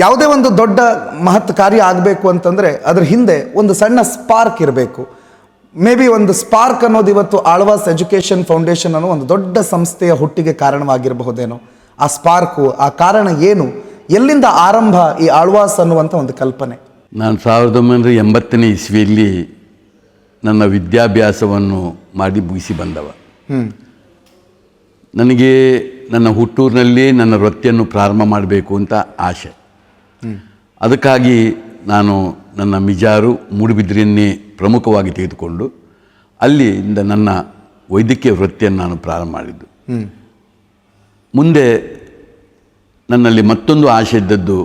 ಯಾವುದೇ ಒಂದು ದೊಡ್ಡ ಮಹತ್ ಕಾರ್ಯ ಆಗಬೇಕು ಅಂತಂದರೆ ಅದ್ರ ಹಿಂದೆ ಒಂದು ಸಣ್ಣ ಸ್ಪಾರ್ಕ್ ಇರಬೇಕು. ಮೇ ಬಿ ಒಂದು ಸ್ಪಾರ್ಕ್ ಅನ್ನೋದು ಇವತ್ತು ಆಳ್ವಾಸ್ ಎಜುಕೇಷನ್ ಫೌಂಡೇಶನ್ ಅನ್ನೋ ಒಂದು ದೊಡ್ಡ ಸಂಸ್ಥೆಯ ಹುಟ್ಟಿಗೆ ಕಾರಣವಾಗಿರಬಹುದೇನೋ. ಆ ಸ್ಪಾರ್ಕು, ಆ ಕಾರಣ ಏನು, ಎಲ್ಲಿಂದ ಆರಂಭ ಈ ಆಳ್ವಾಸ್ ಅನ್ನುವಂಥ ಒಂದು ಕಲ್ಪನೆ? ನಾನು 1980ನೇ ಇಸ್ವಿಯಲ್ಲಿ ನನ್ನ ವಿದ್ಯಾಭ್ಯಾಸವನ್ನು ಮಾಡಿ ಮುಗಿಸಿ ಬಂದವ. ನನಗೆ ನನ್ನ ಹುಟ್ಟೂರಿನಲ್ಲಿ ನನ್ನ ವೃತ್ತಿಯನ್ನು ಪ್ರಾರಂಭ ಮಾಡಬೇಕು ಅಂತ ಆಸೆ. ಅದಕ್ಕಾಗಿ ನಾನು ನನ್ನ ಮಿಜಾರು ಮೂಡುಬಿದ್ರೆಯನ್ನೇ ಪ್ರಮುಖವಾಗಿ ತೆಗೆದುಕೊಂಡು ಅಲ್ಲಿಂದ ನನ್ನ ವೈದ್ಯಕೀಯ ವೃತ್ತಿಯನ್ನು ನಾನು ಪ್ರಾರಂಭ ಮಾಡಿದ್ದು. ಮುಂದೆ ನನ್ನಲ್ಲಿ ಮತ್ತೊಂದು ಆಸೆ ಇದ್ದದ್ದು,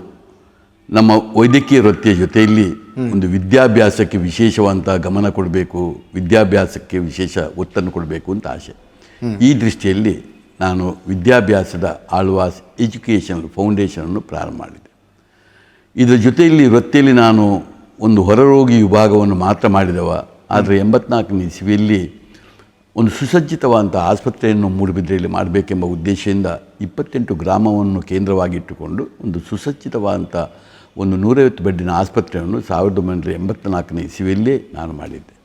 ನಮ್ಮ ವೈದ್ಯಕೀಯ ವೃತ್ತಿಯ ಜೊತೆಯಲ್ಲಿ ಒಂದು ವಿದ್ಯಾಭ್ಯಾಸಕ್ಕೆ ವಿಶೇಷವಂತ ಗಮನ ಕೊಡಬೇಕು, ವಿದ್ಯಾಭ್ಯಾಸಕ್ಕೆ ವಿಶೇಷ ಒತ್ತನ್ನು ಕೊಡಬೇಕು ಅಂತ ಆಸೆ. ಈ ದೃಷ್ಟಿಯಲ್ಲಿ ನಾನು ವಿದ್ಯಾಭ್ಯಾಸದ ಆಳ್ವಾಸ್ ಎಜುಕೇಷನಲ್ ಫೌಂಡೇಶನನ್ನು ಪ್ರಾರಂಭ ಮಾಡಿದೆ. ಇದರ ಜೊತೆಯಲ್ಲಿ ವೃತ್ತಿಯಲ್ಲಿ ನಾನು ಒಂದು ಹೊರರೋಗಿ ವಿಭಾಗವನ್ನು ಮಾತ್ರ ಮಾಡಿದವ. ಆದರೆ 84ನೇ ಇಸ್ವಿಯಲ್ಲಿ ಒಂದು ಸುಸಜ್ಜಿತವಾದಂಥ ಆಸ್ಪತ್ರೆಯನ್ನು ಮೂಡುಬಿದ್ರೆಯಲ್ಲಿ ಮಾಡಬೇಕೆಂಬ ಉದ್ದೇಶದಿಂದ 28 ಗ್ರಾಮವನ್ನು ಕೇಂದ್ರವಾಗಿಟ್ಟುಕೊಂಡು ಒಂದು ಸುಸಜ್ಜಿತವಾದಂಥ ಒಂದು 150 ಬೆಡ್ಡಿನ ಆಸ್ಪತ್ರೆಯನ್ನು 1984ನೇ ಇಸ್ವಿಯಲ್ಲೇ ನಾನು ಮಾಡಿದ್ದೆ.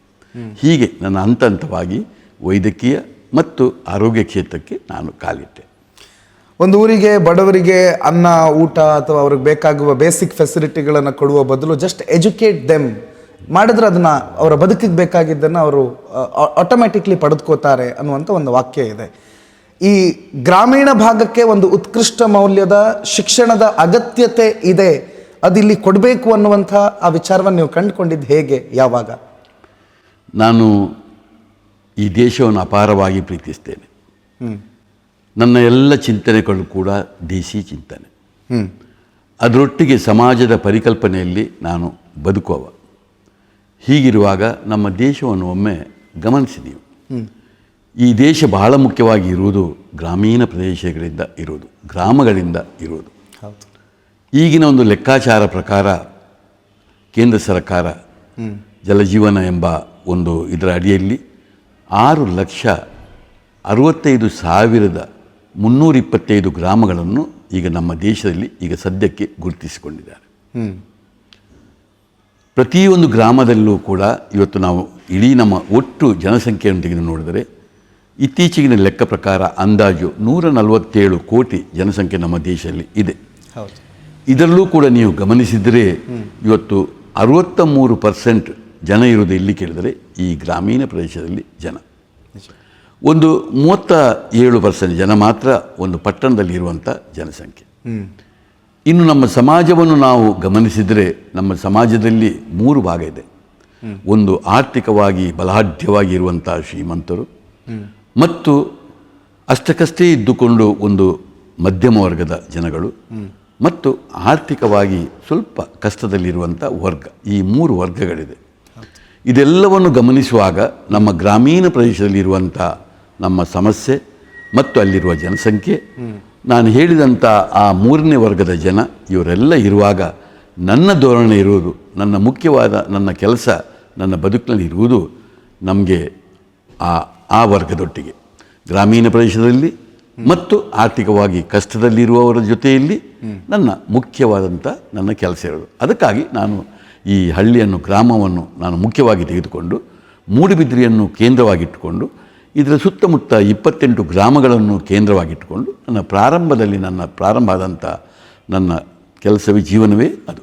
ಹೀಗೆ ನನ್ನ ಹಂತ ಹಂತವಾಗಿ ವೈದ್ಯಕೀಯ ಮತ್ತು ಆರೋಗ್ಯ ಕ್ಷೇತ್ರಕ್ಕೆ ನಾನು ಕಾಲಿಟ್ಟೆ. ಒಂದು ಊರಿಗೆ ಬಡವರಿಗೆ ಅನ್ನ, ಊಟ ಅಥವಾ ಅವ್ರಿಗೆ ಬೇಕಾಗುವ ಬೇಸಿಕ್ ಫೆಸಿಲಿಟಿಗಳನ್ನು ಕೊಡುವ ಬದಲು ಜಸ್ಟ್ ಎಜುಕೇಟ್ ದೆಮ್ ಮಾಡಿದ್ರೆ ಅದನ್ನು ಅವರ ಬದುಕಿಗೆ ಬೇಕಾಗಿದ್ದನ್ನು ಅವರು ಆಟೋಮ್ಯಾಟಿಕ್ಲಿ ಪಡೆದುಕೋತಾರೆ ಅನ್ನುವಂಥ ಒಂದು ವಾಕ್ಯ ಇದೆ. ಈ ಗ್ರಾಮೀಣ ಭಾಗಕ್ಕೆ ಒಂದು ಉತ್ಕೃಷ್ಟ ಮೌಲ್ಯದ ಶಿಕ್ಷಣದ ಅಗತ್ಯತೆ ಇದೆ, ಅದಿಲ್ಲಿ ಕೊಡಬೇಕು ಅನ್ನುವಂಥ ಆ ವಿಚಾರವನ್ನು ನೀವು ಕಂಡುಕೊಂಡಿದ್ದು ಹೇಗೆ, ಯಾವಾಗ? ನಾನು ಈ ದೇಶವನ್ನು ಅಪಾರವಾಗಿ ಪ್ರೀತಿಸ್ತೇನೆ. ನನ್ನ ಎಲ್ಲ ಚಿಂತನೆಗಳು ಕೂಡ ದೇಶಿ ಚಿಂತನೆ. ಅದರೊಟ್ಟಿಗೆ ಸಮಾಜದ ಪರಿಕಲ್ಪನೆಯಲ್ಲಿ ನಾನು ಬದುಕುವ. ಹೀಗಿರುವಾಗ ನಮ್ಮ ದೇಶವನ್ನು ಒಮ್ಮೆ ಗಮನಿಸಿ ನೀವು. ಈ ದೇಶ ಬಹಳ ಮುಖ್ಯವಾಗಿ ಇರುವುದು ಗ್ರಾಮೀಣ ಪ್ರದೇಶಗಳಿಂದ ಇರುವುದು, ಗ್ರಾಮಗಳಿಂದ ಇರುವುದು. ಈಗಿನ ಒಂದು ಲೆಕ್ಕಾಚಾರ ಪ್ರಕಾರ ಕೇಂದ್ರ ಸರ್ಕಾರ ಜಲಜೀವನ ಎಂಬ ಒಂದು ಇದರ ಅಡಿಯಲ್ಲಿ 6,65,325 ಗ್ರಾಮಗಳನ್ನು ಈಗ ನಮ್ಮ ದೇಶದಲ್ಲಿ ಈಗ ಸದ್ಯಕ್ಕೆ ಗುರುತಿಸಿಕೊಂಡಿದ್ದಾರೆ. ಪ್ರತಿಯೊಂದು ಗ್ರಾಮದಲ್ಲೂ ಕೂಡ ಇವತ್ತು ನಾವು ಇಡೀ ನಮ್ಮ ಒಟ್ಟು ಜನಸಂಖ್ಯೆಯನ್ನು ತೆಗೆದು ನೋಡಿದರೆ ಇತ್ತೀಚೆಗಿನ ಲೆಕ್ಕ ಪ್ರಕಾರ ಅಂದಾಜು 147 ಕೋಟಿ ಜನಸಂಖ್ಯೆ ನಮ್ಮ ದೇಶದಲ್ಲಿ ಇದೆ. ಇದರಲ್ಲೂ ಕೂಡ ನೀವು ಗಮನಿಸಿದರೆ ಇವತ್ತು 63% ಜನ ಇರುವುದು ಎಲ್ಲಿ ಕೇಳಿದರೆ ಈ ಗ್ರಾಮೀಣ ಪ್ರದೇಶದಲ್ಲಿ ಜನ. ಒಂದು 37% ಜನ ಮಾತ್ರ ಒಂದು ಪಟ್ಟಣದಲ್ಲಿ ಇರುವಂಥ ಜನಸಂಖ್ಯೆ. ಇನ್ನು ನಮ್ಮ ಸಮಾಜವನ್ನು ನಾವು ಗಮನಿಸಿದರೆ ನಮ್ಮ ಸಮಾಜದಲ್ಲಿ 3 ಭಾಗ ಇದೆ. ಒಂದು ಆರ್ಥಿಕವಾಗಿ ಬಲಾಢ್ಯವಾಗಿ ಇರುವಂಥ ಶ್ರೀಮಂತರು, ಮತ್ತು ಅಷ್ಟಕ್ಕಷ್ಟೇ ಇದ್ದುಕೊಂಡು ಒಂದು ಮಧ್ಯಮ ವರ್ಗದ ಜನಗಳು, ಮತ್ತು ಆರ್ಥಿಕವಾಗಿ ಸ್ವಲ್ಪ ಕಷ್ಟದಲ್ಲಿರುವಂಥ ವರ್ಗ. ಈ 3 ವರ್ಗಗಳಿದೆ. ಇದೆಲ್ಲವನ್ನು ಗಮನಿಸುವಾಗ ನಮ್ಮ ಗ್ರಾಮೀಣ ಪ್ರದೇಶದಲ್ಲಿರುವಂಥ ನಮ್ಮ ಸಮಸ್ಯೆ ಮತ್ತು ಅಲ್ಲಿರುವ ಜನಸಂಖ್ಯೆ, ನಾನು ಹೇಳಿದಂಥ ಆ 3ನೇ ವರ್ಗದ ಜನ, ಇವರೆಲ್ಲ ಇರುವಾಗ ನನ್ನ ಧೋರಣೆ ಇರುವುದು, ನನ್ನ ಮುಖ್ಯವಾದ ನನ್ನ ಕೆಲಸ ನನ್ನ ಬದುಕಿನಲ್ಲಿ ಇರುವುದು ನಮಗೆ ಆ ವರ್ಗದೊಟ್ಟಿಗೆ ಗ್ರಾಮೀಣ ಪ್ರದೇಶದಲ್ಲಿ ಮತ್ತು ಆರ್ಥಿಕವಾಗಿ ಕಷ್ಟದಲ್ಲಿರುವವರ ಜೊತೆಯಲ್ಲಿ ನನ್ನ ಮುಖ್ಯವಾದಂಥ ನನ್ನ ಕೆಲಸ ಇರೋದು. ಅದಕ್ಕಾಗಿ ನಾನು ಈ ಹಳ್ಳಿಯನ್ನು, ಗ್ರಾಮವನ್ನು ನಾನು ಮುಖ್ಯವಾಗಿ ತೆಗೆದುಕೊಂಡು ಮೂಡುಬಿದ್ರೆಯನ್ನು ಕೇಂದ್ರವಾಗಿಟ್ಟುಕೊಂಡು ಇದರ ಸುತ್ತಮುತ್ತ 28 ಗ್ರಾಮಗಳನ್ನು ಕೇಂದ್ರವಾಗಿಟ್ಟುಕೊಂಡು ನನ್ನ ಪ್ರಾರಂಭ ಆದಂಥ ನನ್ನ ಕೆಲಸವೇ ಜೀವನವೇ ಅದು.